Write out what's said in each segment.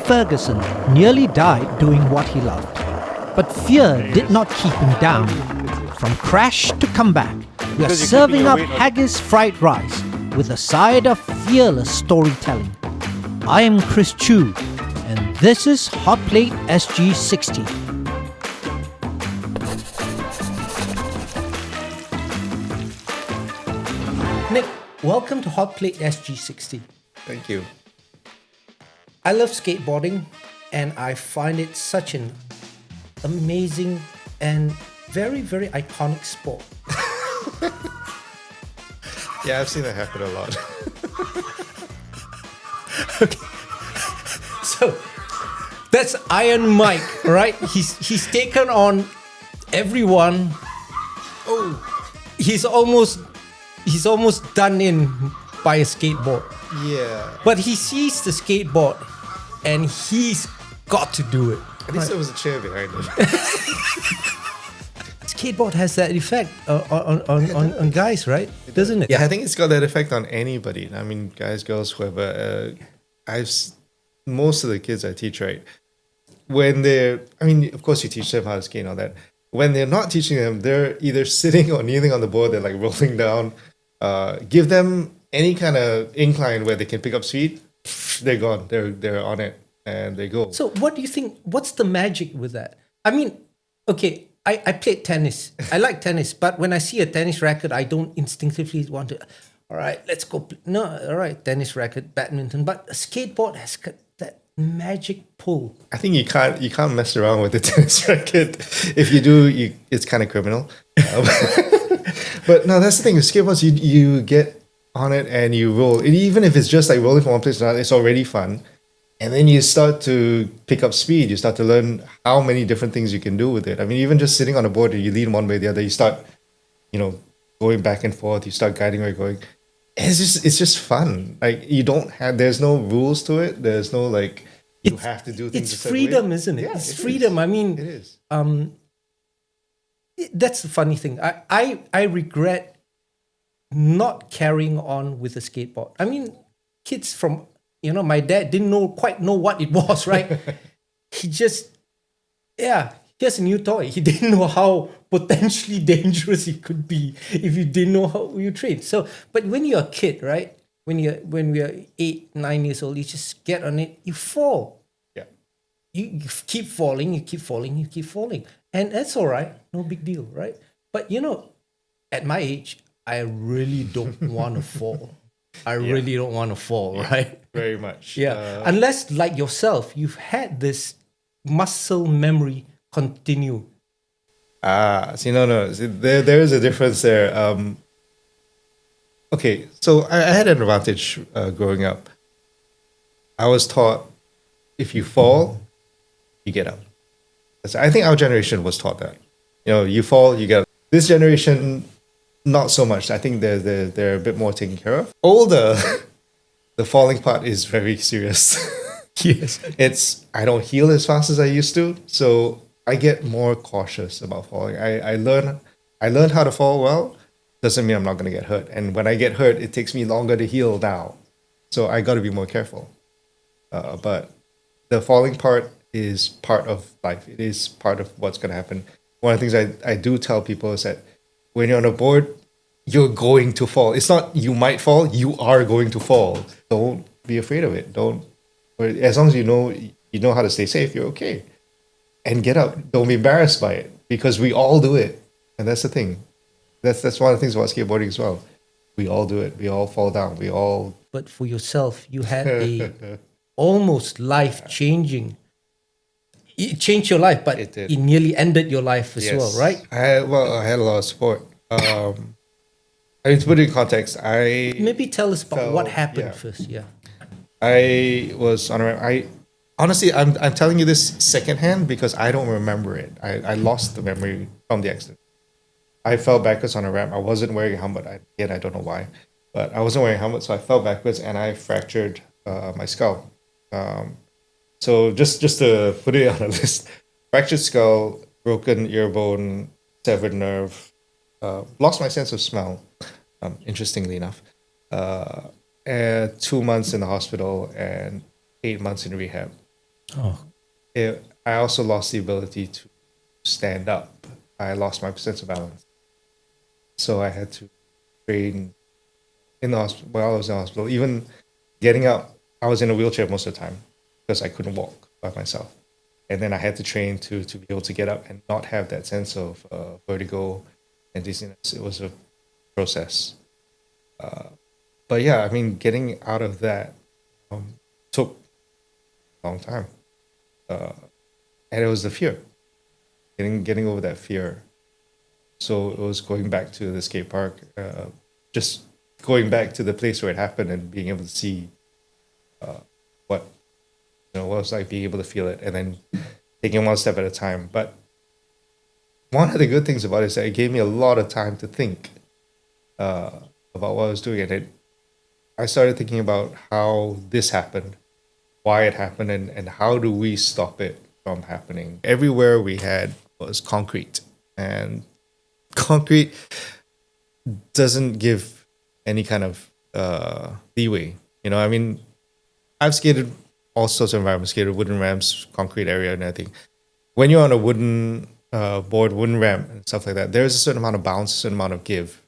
Ferguson nearly died doing what he loved. But fear did not keep him down. From crash to comeback, we are serving up Haggis Fried Rice with a side of fearless storytelling. I am Chris Choo, and this is HOTPLATE SG60. Nick, welcome to HOTPLATE SG60. Thank you. I love skateboarding, and I find it such an amazing and very, very iconic sport. Yeah, I've seen that happen a lot. Okay. So that's Iron Mike, right? He's taken on everyone. Oh, he's almost done in by a skateboard. Yeah. But he sees the skateboard and he's got to do it. At least there was a chair behind him. Skateboard has that effect on guys, right? Doesn't it? Yeah, I think it's got that effect on anybody. I mean, guys, girls, whoever. Most of the kids I teach, right? Of course you teach them how to skate and all that. When they're not teaching them, they're either sitting or kneeling on the board, they're like rolling down. Give them any kind of incline where they can pick up speed, they're gone. They're on it and they go. So what do you think? What's the magic with that? I mean, okay, I played tennis. I like tennis, but when I see a tennis racket, I don't instinctively want to, all right, let's go. No, all right, tennis racket, badminton. But a skateboard has got that magic pull. I think you can't mess around with the tennis racket. If you do, it's kind of criminal. But no, that's the thing. With skateboards, you get on it and you roll. And even if it's just like rolling from one place to another, it's already fun. And then you start to pick up speed. You start to learn how many different things you can do with it. I mean, even just sitting on a board, you lean one way or the other, you start, going back and forth. You start guiding where you're going. It's just fun. Like there's no rules to it. There's no you have to do things. It's freedom, isn't it? Yeah, it's freedom. I mean, it is. That's the funny thing. I regret not carrying on with a skateboard. I mean, kids from my dad didn't quite know what it was, right? Here's a new toy. He didn't know how potentially dangerous it could be if you didn't know how you train. So, but when you're a kid, right? When we are 8, 9 years old, you just get on it, you fall. Yeah. You keep falling, you keep falling, you keep falling. And that's all right. No big deal, right? But at my age, I really don't want to fall. I really don't want to fall, right? Very much. Yeah. Unless, like yourself, you've had this muscle memory continue. No. See, there is a difference there. Okay, so I had an advantage growing up. I was taught if you fall, you get up. I think our generation was taught that. You fall, you get up. This generation, not so much. I think they're a bit more taken care of. Older, the falling part is very serious. Yes. I don't heal as fast as I used to, so I get more cautious about falling. I learned how to fall well. Doesn't mean I'm not going to get hurt. And when I get hurt, it takes me longer to heal now. So I got to be more careful. But the falling part is part of life. It is part of what's going to happen. One of the things I do tell people is that when you're on a board, you're going to fall. It's not you might fall, you are going to fall. Don't be afraid of it. As long as you know how to stay safe, you're okay. And get up. Don't be embarrassed by it because we all do it. And that's the thing. That's one of the things about skateboarding as well. We all do it. We all fall down. But for yourself, you had a almost life-changing. It changed your life, but it nearly ended your life as well, right? I had a lot of support. To put it in context, maybe tell us about what happened first. Yeah, I was on a ramp. Honestly, I'm telling you this secondhand because I don't remember it. I lost the memory from the accident. I fell backwards on a ramp. I wasn't wearing a helmet. I don't know why, but I wasn't wearing a helmet, so I fell backwards and I fractured my skull. So just to put it on a list, fractured skull, broken ear bone, severed nerve, lost my sense of smell, interestingly enough. 2 months in the hospital and 8 months in rehab. Oh, I also lost the ability to stand up. I lost my sense of balance. So I had to train in the hospital. While I was in the hospital, even getting up, I was in a wheelchair most of the time because I couldn't walk by myself. And then I had to train to be able to get up and not have that sense of vertigo and dizziness. It was a process. But yeah, I mean, getting out of that took a long time. And it was the fear, getting over that fear. So it was going back to the skate park, just going back to the place where it happened and being able to see what what it was like, being able to feel it, and then taking one step at a time. But one of the good things about it is that it gave me a lot of time to think about what I was doing, and I started thinking about how this happened, why it happened, and how do we stop it from happening. Everywhere we had was concrete, and concrete doesn't give any kind of leeway. I mean, I've skated all sorts of environments, skated wooden ramps, concrete area, and everything. When you're on a wooden board, wooden ramp, and stuff like that, there's a certain amount of bounce, a certain amount of give,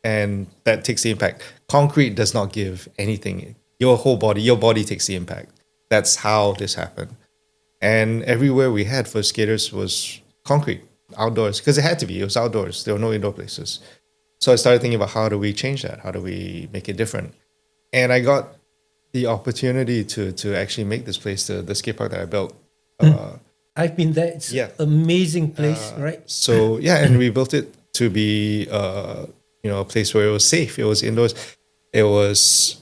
and that takes the impact. Concrete does not give anything. Your body takes the impact. That's how this happened. And everywhere we had for skaters was concrete, outdoors, because it had to be. It was outdoors. There were no indoor places. So I started thinking about how do we change that? How do we make it different? And I got the opportunity to actually make this place the skate park that I built. I've been there. It's an amazing place, right? So yeah, and we built it to be a place where it was safe. It was indoors. It was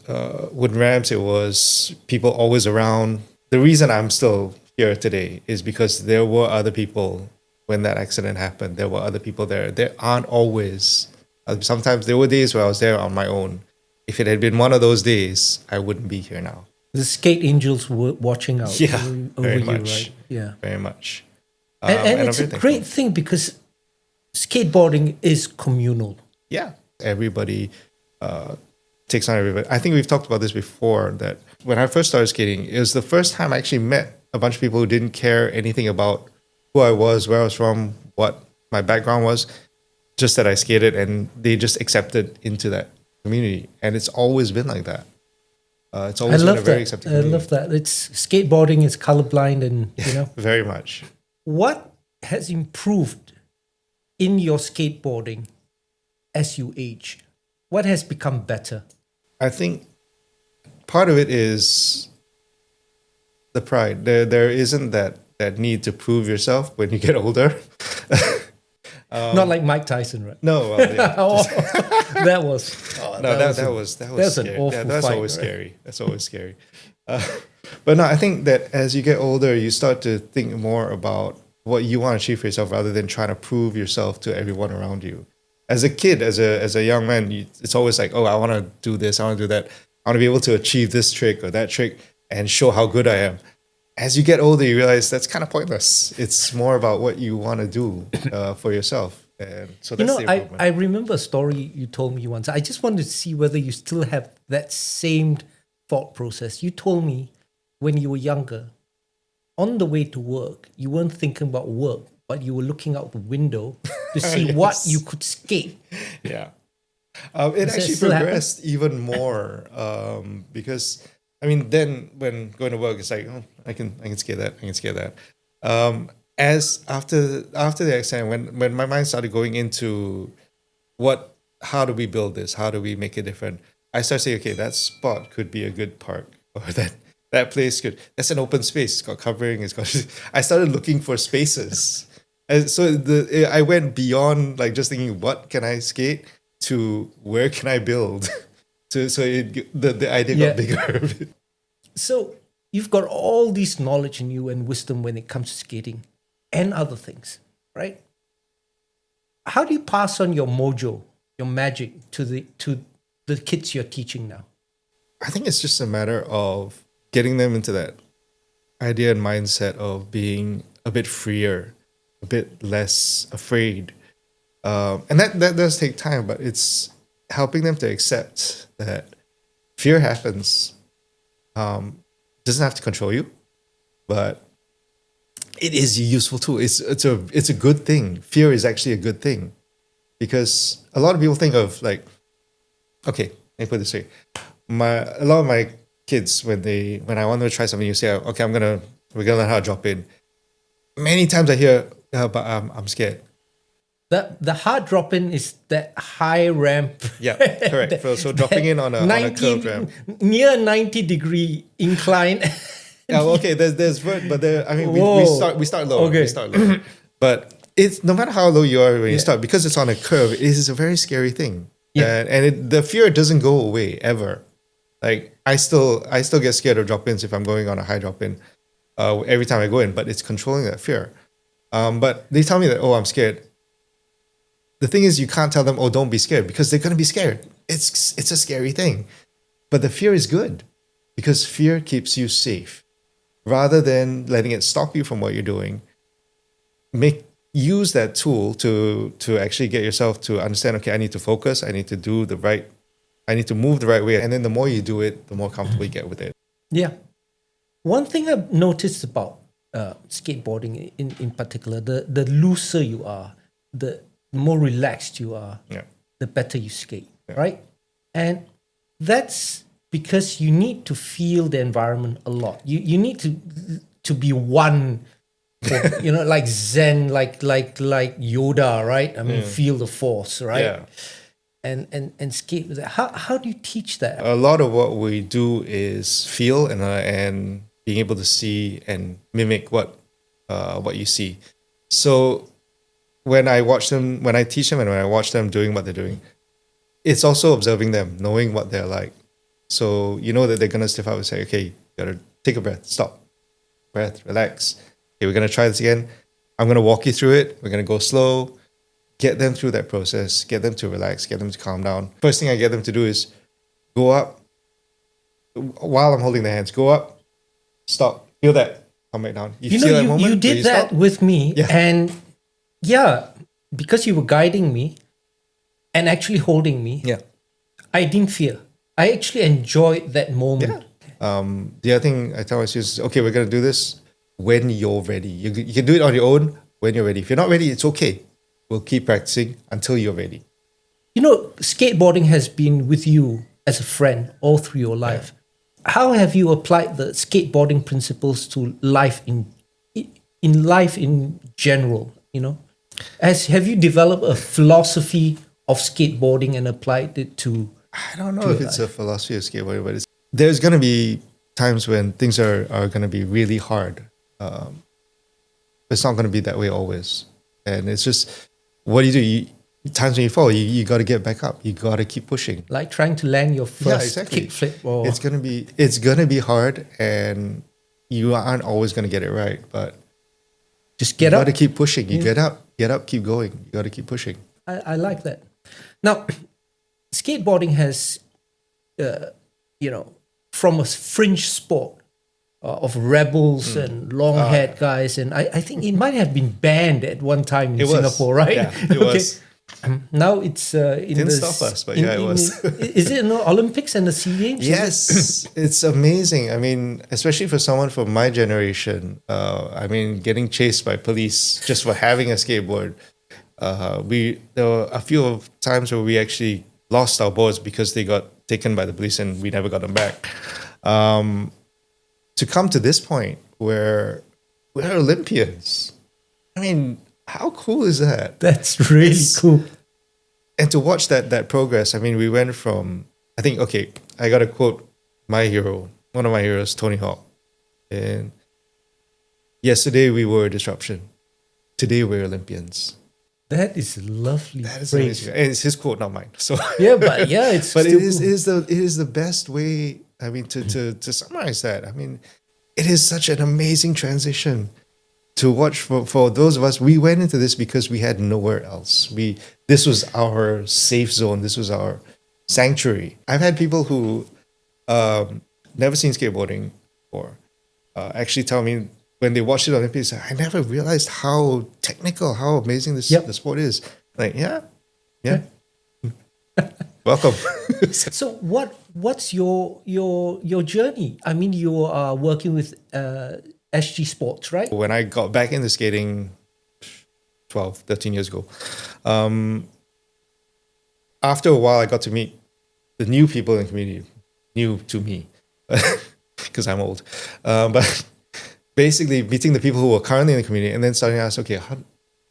wooden ramps. It was people always around. The reason I'm still here today is because there were other people when that accident happened. There were other people there. There aren't always. Sometimes there were days where I was there on my own. If it had been one of those days, I wouldn't be here now. The skate angels were watching out over very you, much. right? Yeah, very much. And it's a great thing because skateboarding is communal. Yeah, everybody takes on everybody. I think we've talked about this before, that when I first started skating, it was the first time I actually met a bunch of people who didn't care anything about who I was, where I was from, what my background was, just that I skated, and they just accepted into that community. And it's always been like that. It's always been a very accepting community. I love that. It's skateboarding is colorblind, and very much. What has improved in your skateboarding as you age? What has become better? I think part of it is the pride. There isn't that need to prove yourself when you get older. Not like Mike Tyson, right? No, well, yeah. that was that's an awful that's fight, always right? scary. That's always scary. But no, I think that as you get older, you start to think more about what you want to achieve for yourself rather than trying to prove yourself to everyone around you. As a kid, as a young man, it's always like, oh, I want to do this, I want to do that, I want to be able to achieve this trick or that trick and show how good I am. As you get older, you realize that's kind of pointless. It's more about what you want to do for yourself. And so that's the improvement. I remember a story you told me once. I just wanted to see whether you still have that same thought process. You told me when you were younger, on the way to work, you weren't thinking about work, but you were looking out the window to see what you could skate. Yeah. It actually progressed even more because, I mean, then when going to work, it's like, oh, I can skate that, I can skate that. As after the accident, when my mind started going into how do we build this? How do we make it different? I started saying, okay, that spot could be a good park, or that place that's an open space. It's got covering. I started looking for spaces. And so I went beyond like just thinking, what can I skate, to where can I build? The idea got bigger. So you've got all this knowledge in you and wisdom when it comes to skating and other things, right? How do you pass on your mojo, your magic to the kids you're teaching now? I think it's just a matter of getting them into that idea and mindset of being a bit freer, a bit less afraid. And that does take time, but it's helping them to accept that fear happens. Doesn't have to control you. but it is a useful tool. It's a good thing. Fear is actually a good thing, because a lot of people think of like, okay, let me put it this way. A lot of my kids, when I want them to try something, you say, okay, we're gonna learn how to drop in. Many times I hear, but I'm scared. The hard drop in is that high ramp. Yeah, correct. So dropping in on a curved ramp. Near 90-degree incline. Oh, okay. There's but there. I mean, we start low. Okay. We start low. But it's no matter how low you are when you start, because it's on a curve. It is a very scary thing. Yeah. And the fear doesn't go away ever. Like I still get scared of drop ins if I'm going on a high drop in. Every time I go in, but it's controlling that fear. But they tell me that, I'm scared. The thing is, you can't tell them, don't be scared, because they're gonna be scared. It's a scary thing. But the fear is good, because fear keeps you safe. Rather than letting it stop you from what you're doing, use that tool to actually get yourself to understand, okay, I need to focus, I need to move the right way. And then the more you do it, the more comfortable you get with it. Yeah. One thing I've noticed about skateboarding in particular, the looser you are, the more relaxed you are, the better you skate, right? And that's because you need to feel the environment a lot. You need to be one, like Zen, like Yoda, right? I mean, feel the force, right? Yeah. And skate with that. How do you teach that? A lot of what we do is feel and being able to see and mimic what you see. So when I teach them and when I watch them doing what they're doing, it's also observing them, knowing what they're like. So you know that they're gonna stiff out and say, okay, you gotta take a breath, stop, breath, relax. Okay, we're gonna try this again. I'm gonna walk you through it. We're gonna go slow, get them through that process, get them to relax, get them to calm down. First thing I get them to do is go up while I'm holding their hands. Go up, stop, feel that, come back down. You feel that moment? You did that with me, and because you were guiding me and actually holding me, I didn't fear. I actually enjoyed that moment. Yeah. The other thing I tell my students is, okay, we're going to do this when you're ready. You can do it on your own when you're ready. If you're not ready, it's okay. We'll keep practicing until you're ready. Skateboarding has been with you as a friend all through your life. How have you applied the skateboarding principles to life in life in general? Have you developed a philosophy of skateboarding and applied it to? I don't know if it's a philosophy of skateboarding, but there's going to be times when things are going to be really hard. It's not going to be that way always. And it's just, what do you do? Times when you fall, you got to get back up. You got to keep pushing. Like trying to land your first kickflip. Or... It's going to be hard, and you aren't always going to get it right. But just get up. You got to keep pushing. You get up, keep going. You got to keep pushing. I like that. Now, skateboarding has, from a fringe sport of rebels and long-haired guys, and I think it might have been banned at one time in Singapore, right? Yeah, it was. Now it's didn't stop us, but it was. Is it in the Olympics and the SEA Games? Yes, it's amazing. I mean, especially for someone from my generation. Getting chased by police just for having a skateboard. There were a few of times where we actually lost our boards because they got taken by the police and we never got them back. To come to this point where we're Olympians, I mean, how cool is that? That's really cool. And to watch that progress, I mean, we went from, I got to quote my hero, one of my heroes, Tony Hawk. And yesterday we were a disruption. Today we're Olympians. That is lovely. That is amazing. And it's his quote, not mine. So it's but it is the best way. I mean, to summarize that. I mean, it is such an amazing transition to watch for those of us. We went into this because we had nowhere else. This was our safe zone. This was our sanctuary. I've had people who never seen skateboarding before actually tell me, when they watched it on Olympics, I never realized how technical, how amazing the sport is. Like, welcome. So what's your journey? I mean, you are working with SG Sports, right? When I got back into skating 12, 13 years ago, after a while, I got to meet the new people in the community, new to me, because I'm old. But basically meeting the people who were currently in the community and then starting to ask, okay,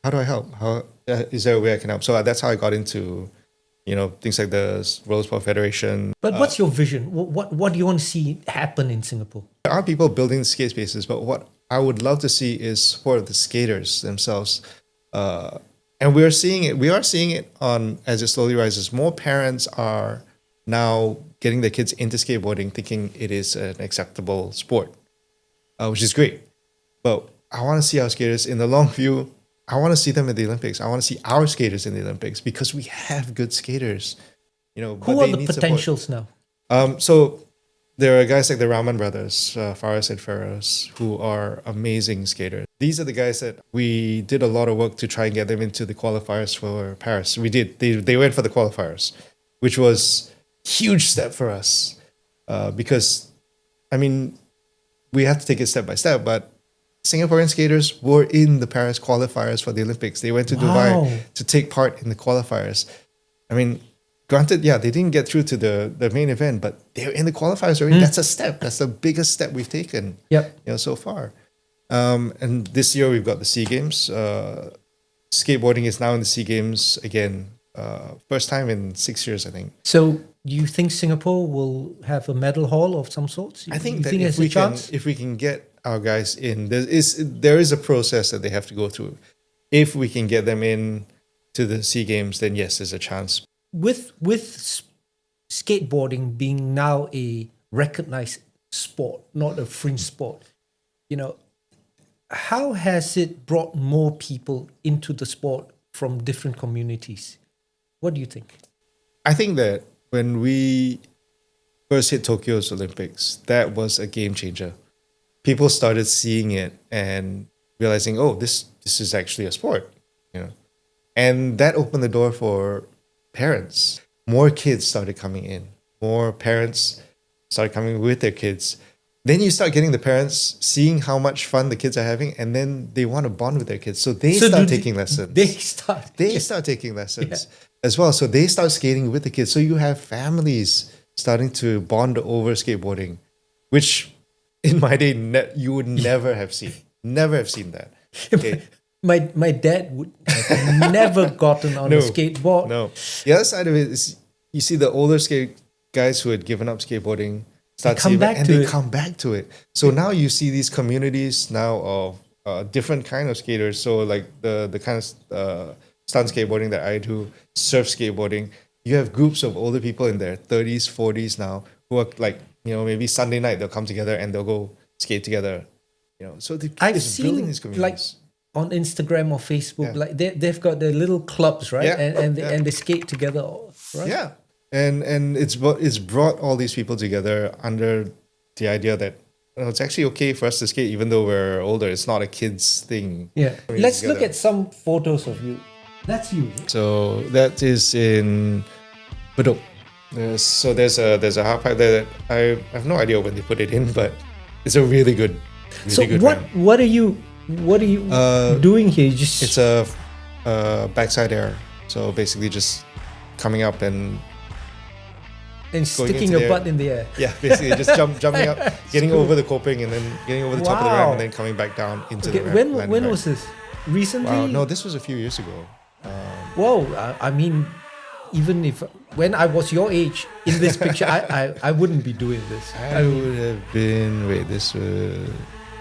how do I help? How is there a way I can help? So that's how I got into, things like the Roller Sport Federation. But what's your vision? What do you want to see happen in Singapore? There are people building skate spaces, but what I would love to see is support of the skaters themselves. And we are seeing it on as it slowly rises. More parents are now getting their kids into skateboarding, thinking it is an acceptable sport, which is great. But I want to see our skaters in the long view. I want to see them in the Olympics. I want to see our skaters in the Olympics because we have good skaters. Who are the potentials now? So there are guys like the Rahman brothers, Faris and Faraz, who are amazing skaters. These are the guys that we did a lot of work to try and get them into the qualifiers for Paris. We did. They went for the qualifiers, which was a huge step for us because, we have to take it step by step, but Singaporean skaters were in the Paris qualifiers for the Olympics. They went to Dubai to take part in the qualifiers. Granted, they didn't get through to the main event, but they're in the qualifiers already. That's a step. That's the biggest step we've taken so far. And this year we've got the SEA Games. Skateboarding is now in the SEA Games again. First time in 6 years, I think. So do you think Singapore will have a medal haul of some sorts? I think that if we can get our guys in, there is a process that they have to go through. If we can get them in to the SEA Games, then yes, there's a chance. With skateboarding being now a recognized sport, not a fringe sport, how has it brought more people into the sport from different communities? What do you think? I think that when we first hit Tokyo's Olympics, that was a game changer. People started seeing it and realizing, oh, this is actually a sport, and that opened the door for parents. More kids started coming in. More parents started coming with their kids. Then you start getting the parents seeing how much fun the kids are having, and then they want to bond with their kids. So they start taking lessons. They start taking lessons as well. So they start skating with the kids. So you have families starting to bond over skateboarding, which in my day you would never have seen. Never have seen that. Okay. My dad would have never gotten on a skateboard. No. The other side of it is you see the older skate guys who had given up skateboarding they come back to it. So now you see these communities now of different kind of skaters. So like the kind of stunt skateboarding that I do, surf skateboarding. You have groups of older people in their 30s, 40s now who are like, maybe Sunday night they'll come together and they'll go skate together. So I've seen building these communities. Like on Instagram or Facebook, like they've got their little clubs, right? And they skate together, right? Yeah. And it's brought all these people together under the idea that it's actually okay for us to skate even though we're older. It's not a kid's thing. Yeah. Let's look at some photos of you. That's you. So that is in Bedok. There's a half pipe there that I have no idea when they put it in, but it's a really good good ramp. What are you doing here? It's a backside air. So basically just coming up and sticking your butt in the air. Yeah, basically just jumping up, getting over the coping and then getting over the top of the ramp and then coming back down into the ramp. When was this? Recently? Wow, no, this was a few years ago. Whoa, even when I was your age in this picture, I wouldn't be doing this. I would have been, this was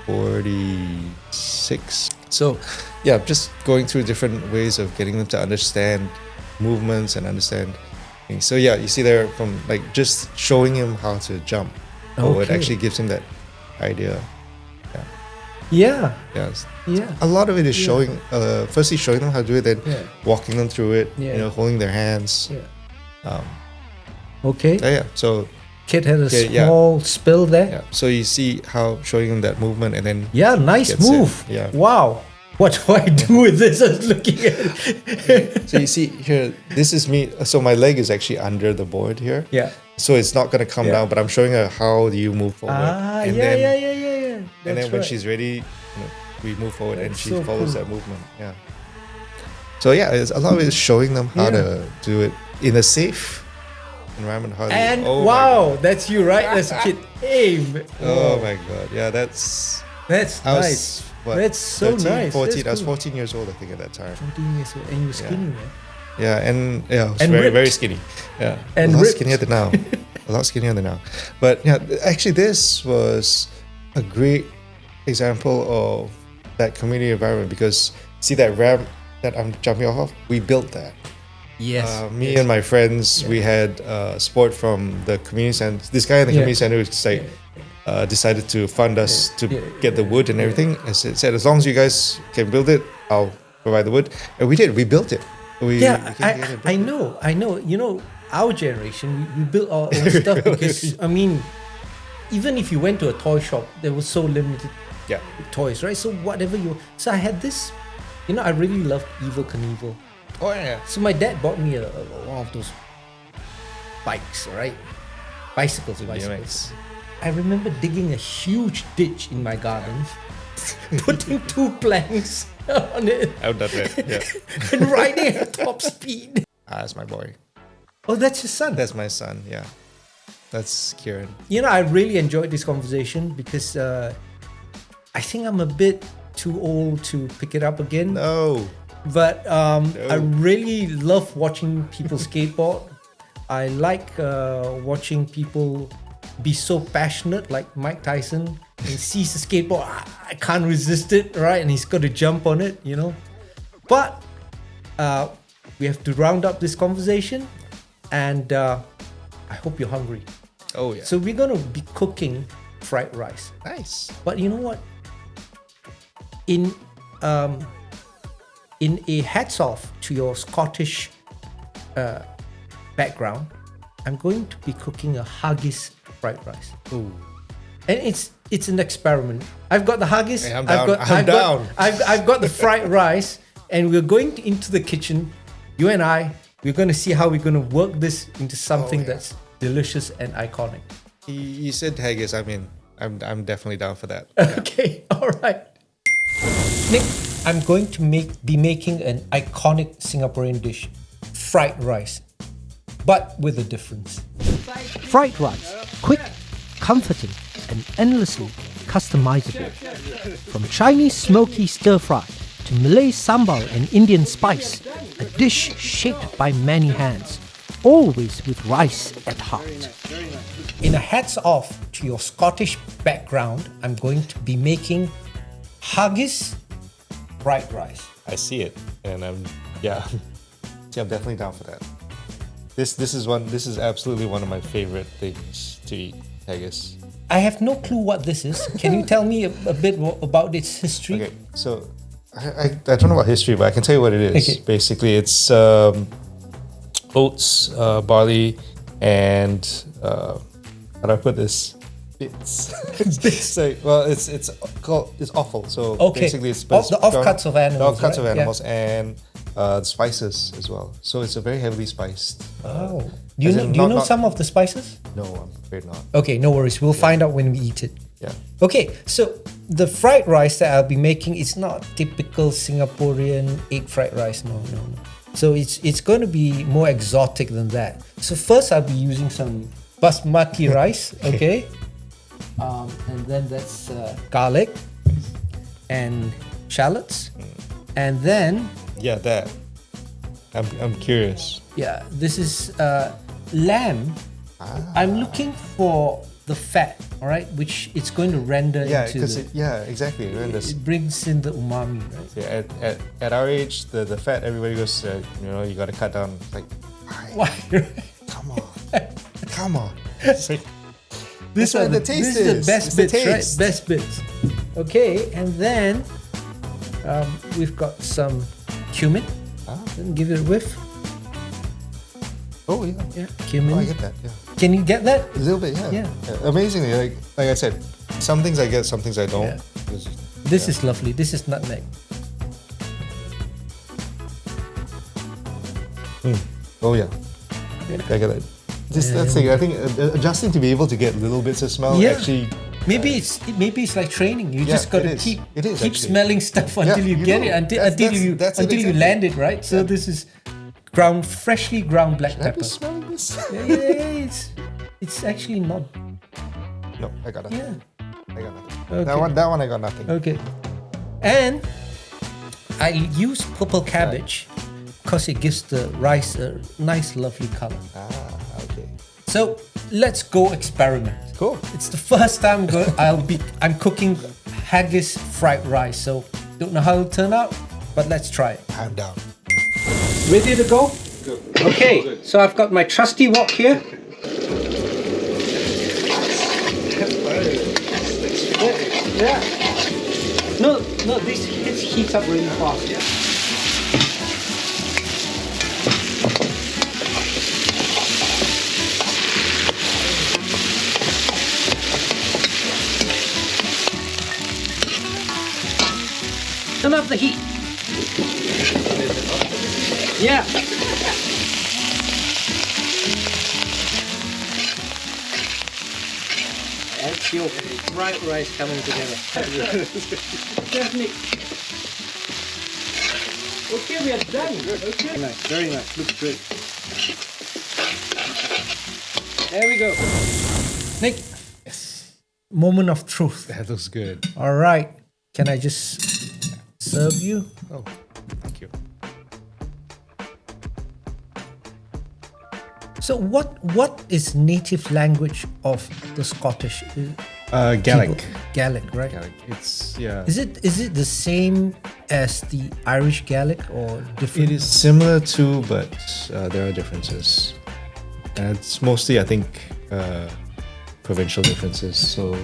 46. So yeah, just going through different ways of getting them to understand movements and understand things. So yeah, you see there from like just showing him how to jump. It actually gives him that idea. Yeah. Yes. Yeah. A lot of it is showing, firstly showing them how to do it, then walking them through it, holding their hands. Yeah. So kid had a small spill there. Yeah. So you see how showing him that movement and then nice move. Yeah. Wow. What do I do with this? I was looking at it. So you see here, this is me. So my leg is actually under the board here. Yeah. So it's not going to come down, but I'm showing her how do you move forward. Yeah. And then That's when right. she's ready, we move forward, and That's she so follows cool. that movement. Yeah. So yeah, it's, a lot of it is showing them how to do it in a safe environment. How And oh my wow, God. that's you, right? As a kid. Hey, Oh my God. Yeah, that's that's I was, nice. what, That's so 13, nice. 14. That's I was cool. 14 years old, I think, at that time. 14 years old, and you were skinny, man. Yeah, and yeah, I was And very, ripped. very skinny. Yeah, And a lot ripped. skinnier than now. A lot skinnier than now. But yeah, actually, this was a great example of that community environment, because see that ramp that I'm jumping off of, we built that. Yes. Me and my friends, we had support from the community center. This guy in the community center was like, decided to fund us to get the wood and everything. And said, as long as you guys can build it, I'll provide the wood. And we did. We built it. We Yeah, came together and built it. I know. You know, our generation, we built our own stuff because, I mean, even if you went to a toy shop, there was so limited Yeah. toys, right? So whatever you... So I had this, you know, I really loved Evel Knievel. Oh yeah. So my dad bought me one of those bikes, right? Bicycles. BMX. I remember digging a huge ditch in my garden, putting 2 planks on it, I've done that. Yeah. and riding at top speed. That's my boy. Oh, that's your son. That's my son. Yeah. That's Kieran. You know, I really enjoyed this conversation because I think I'm a bit too old to pick it up again. No. But I really love watching people skateboard. I like watching people be so passionate, like Mike Tyson. He sees the skateboard, I can't resist it, right? And he's got to jump on it, you know. But we have to round up this conversation, and I hope you're hungry. Oh yeah. So we're gonna be cooking fried rice. Nice. But you know what? In a hats off to your Scottish background, I'm going to be cooking a haggis fried rice. Ooh. And it's an experiment. I've got the haggis. Hey, I'm I've down. got, I'm I've down. Got, I've got the fried rice, and we're going into the kitchen. You and I, we're going to see how we're going to work this into something that's delicious and iconic. You said haggis. I mean, I'm definitely down for that. Okay, all right. Nick, I'm going to be making an iconic Singaporean dish, fried rice, but with a difference. Fried rice, quick, comforting, and endlessly customizable. From Chinese smoky stir fry to Malay sambal and Indian spice, a dish shaped by many hands, always with rice at heart. In a hats off to your Scottish background, I'm going to be making haggis fried rice. I see it, and I'm definitely down for that. This is absolutely one of my favorite things to eat, haggis. I have no clue what this is. Can you tell me a bit about its history? Okay, so I don't know about history, but I can tell you what it is. Okay. Basically, it's oats, barley, and how do I put this? Bits. It's like, well, it's offal. So Okay. basically, it's The offcuts of animals, The offcuts of right? animals and spices as well. So it's a very heavily spiced. Oh. Do as you in know not- some of the spices? No, I'm afraid not. Okay, no worries. We'll find out when we eat it. Yeah. Okay, so the fried rice that I'll be making is not typical Singaporean egg fried rice. No. So it's going to be more exotic than that. So first I'll be using some basmati rice, okay? And then that's garlic and shallots. And then, Yeah, that. I'm curious. yeah, this is lamb. I'm looking for the fat, all right, which it's going to render Yeah, into because the... exactly. It brings in the umami, right? Yeah, at our age, the fat, everybody goes, you got to cut down. Like, Why? come on. It's like, This where one, the taste this is the is. best It's the bits, right? taste. Best bits. Okay, and then we've got some cumin. Then give it a whiff. oh yeah. Yeah, cumin. Oh, I get that. Yeah, Can you get that? a little bit. Yeah. Yeah. Amazingly, like I said, some things I get, some things I don't. Yeah. This is lovely. This is nutmeg. Oh yeah. I get that. That's the thing. I think adjusting to be able to get little bits of smell Yeah. actually Maybe it's like training. You Yeah, just got it to is. keep It is keep actually. smelling stuff until you you get do. it, until That's it you exactly. land it, right? So this is freshly ground black Should I be pepper. smelling this? Yeah, it's actually not. No, I got nothing. Yeah. I got nothing. Okay. That one I got nothing. Okay. And I use purple cabbage because it gives the rice a nice, lovely color. Okay. So let's go experiment. Cool. It's the first time I'm cooking haggis fried rice. So don't know how it'll turn out, but let's try it. I'm down. Ready to go? Good. Okay. So I've got my trusty wok here. Yeah. No, this heats up really fast. Yeah. Turn up the heat. Yeah. That's your fried rice coming together. Definitely. Okay, we are done. Okay. Nice, very nice. Looks good. There we go. Nick. Yes. Moment of truth. That looks good. All right. Can I just serve you? Oh, thank you. So what is native language of the Scottish? Gaelic. people? Gaelic, right? Gaelic. It's Is it the same as the Irish Gaelic or different? It is similar to, but there are differences. And it's mostly, I think, provincial differences. So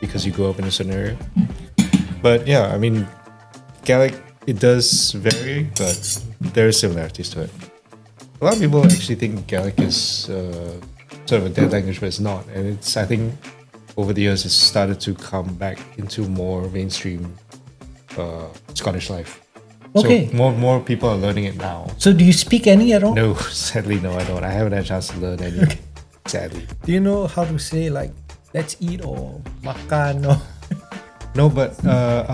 because you grow up in a certain area. But yeah, I mean, Gaelic, it does vary, but there are similarities to it. A lot of people actually think Gaelic is sort of a dead language, but it's not. And it's, I think, over the years, it's started to come back into more mainstream Scottish life. Okay. So more people are learning it now. So do you speak any at all? No, sadly, no, I don't. I haven't had a chance to learn any. Sadly. Do you know how to say like let's eat or Makan or? No, but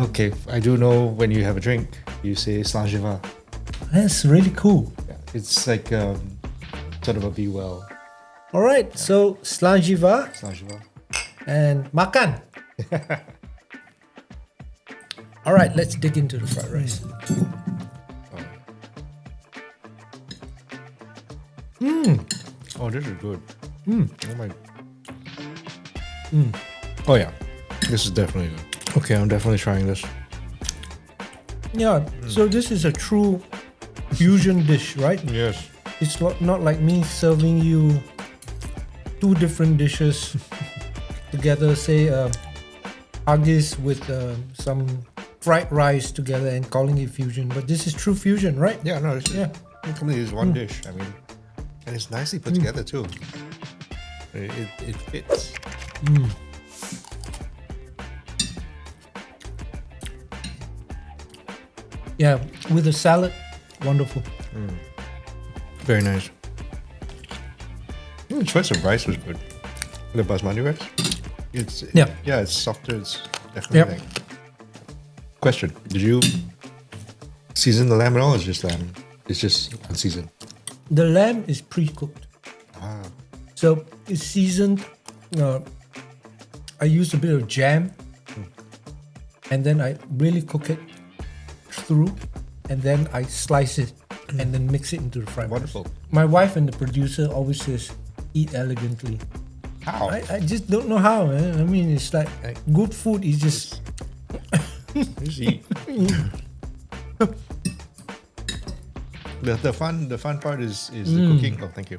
okay, I do know when you have a drink, you say Sláinte. That's really cool. Yeah, it's like sort of a be well. All right, so Sláinte Sláinte. and Makan. All right, let's dig into the fried rice. Oh, this is good. Oh my. Oh yeah, this is definitely good. Okay, I'm definitely trying this. Yeah, so this is a true fusion dish, right? Yes. It's not like me serving you two different dishes together, say haggis with some fried rice together and calling it fusion. But this is true fusion, right? Yeah, no, this is, Yeah. it completely is one dish. I mean, and it's nicely put together too. It fits. Yeah, with a salad, wonderful. Very nice. The choice of rice was good. The basmati rice. It's it's softer. It's definitely like. Question: did you season the lamb at all? Or is it just lamb? It's just unseasoned. The lamb is pre-cooked, so it's seasoned. I used a bit of jam, and then I really cook it through, and then I slice it and then mix it into the fried rice. Wonderful. My wife and the producer always says, "Eat elegantly." How? I just don't know how, man. I mean, it's like good food is just. Just eat. The fun part is the cooking. Oh, thank you.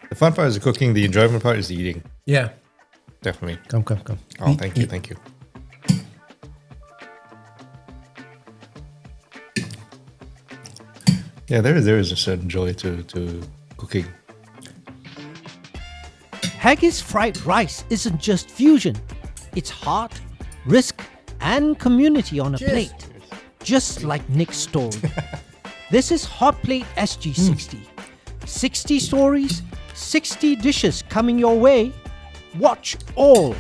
The fun part is the cooking. The enjoyment part is the eating. Yeah. Definitely. Come. Oh, Eat, thank eat. you. Thank you. Yeah, there is a certain joy to cooking. Haggis Fried Rice isn't just fusion, it's heart, risk, and community on a Cheers. plate. Just like Nick's story. This is HOTPLATE SG60. 60 stories, 60 dishes coming your way. Watch all